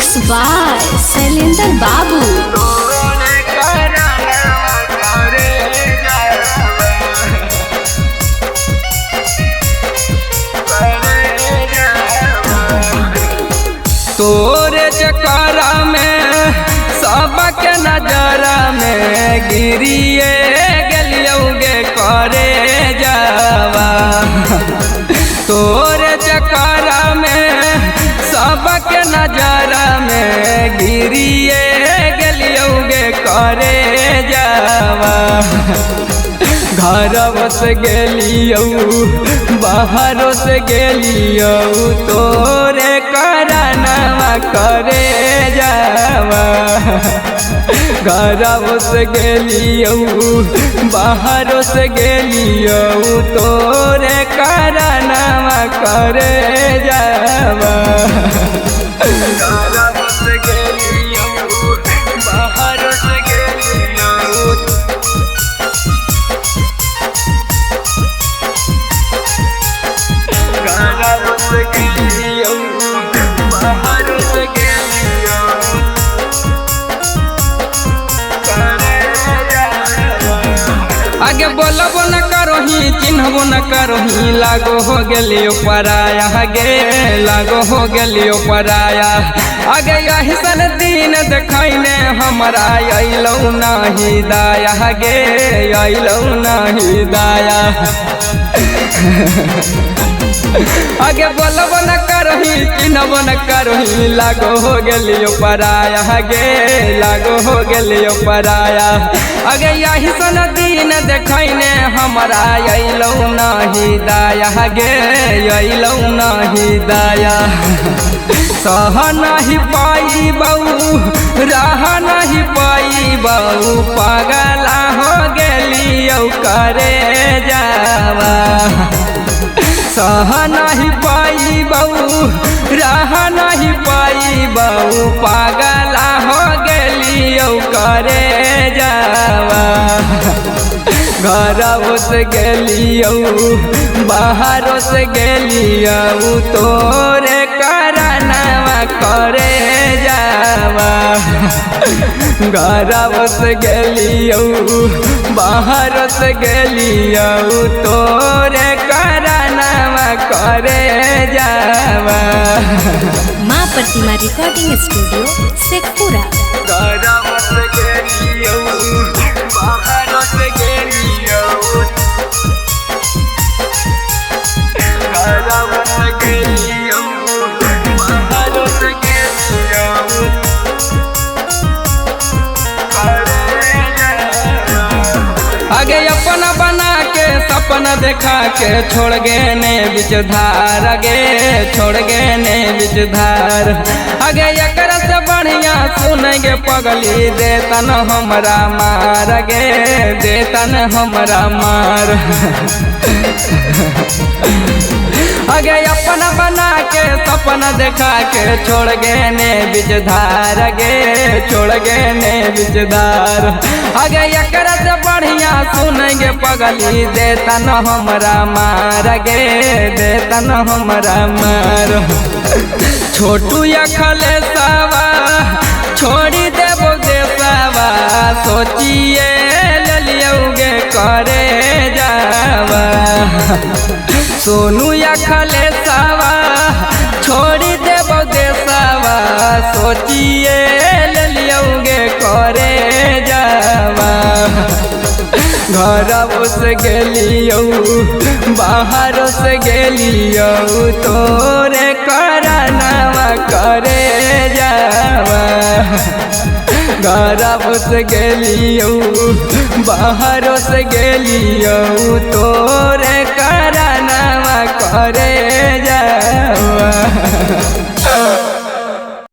Mix by Shailendra बाबू। तोरे चकरा में सबके नजर में गिरिए गलियोगे करे जावा। तोरे चकरा में सबके नजर में गिरिए गलियोगे करे जावा। घर से गेलियो बाहर से गेलियो तोरे करनवा करे जावा। घर से गेलियो बाहर से गेलियो तोरे करनवा करे जावा। घर से गेलियो बाहर से गेलियो आगे बोलबो न करोही चिन्हबो न करोही लागो हो गेलियो पराया गे लागो हो गेलियो पराया। आगे यही सन दिन देखैने हमरा अइलौ नाही दाया गे अइलौ नाही दाया। आगे बोलबो न करही चिन्हबो न करही लागो हो गेलियो पराया गे लागो हो गेलियो पराया। आगे यही सन दिन देखैने हमरा अइलौ नाही दाया गे अइलौ नाही दाया। सह नहीं पाई बहू रह नहीं पाई बहू पागला हो गेलियो करे जावा। सह नहीं पाई बहू रह नहीं पाई बहू पागला हो गेलियो करे जावा। घर से गेलियो बाहर से गेलियो तोरे करनवा करे जावा। घर से गेलियो बाहर से गेलियो तोरे करनवा करे जावा। माँ प्रतिमा रिकॉर्डिंग स्टूडियो शेखपुरा। घर से गेलियो बाहर से गेलियो घर से गेलियो बाहर से गेलियो आगे अपना बना के सपना देखा के छोड़ गए ने बीच धार गे छोड़ गए ने बीच धार। आगे एकरा से बढ़िया सुनेंगे पगली देतन हमरा मार गे देतन हमरा मार। आगे अपना बना के सपना देखा के छोड़ गए ने बीच धार गे छोड़ गए ने बीच धार। आगे एकरा से बढ़िया सुनेंगे पगली देतन हमरा मार गे देतन हमरा मार। छोटू या खलेसावा छोड़ी देबो देसावा सोचिए ललियोगे करे जावा। सोनू या खलेसावा छोड़ी देबो देसावा सोचिए ललियोगे करे जावा। घर से गेलियो बाहर से गेलियो तोरे करनवा करे जावा। घर से गेलियो बाहर से गेलियो तोरे करनवा करे जावा।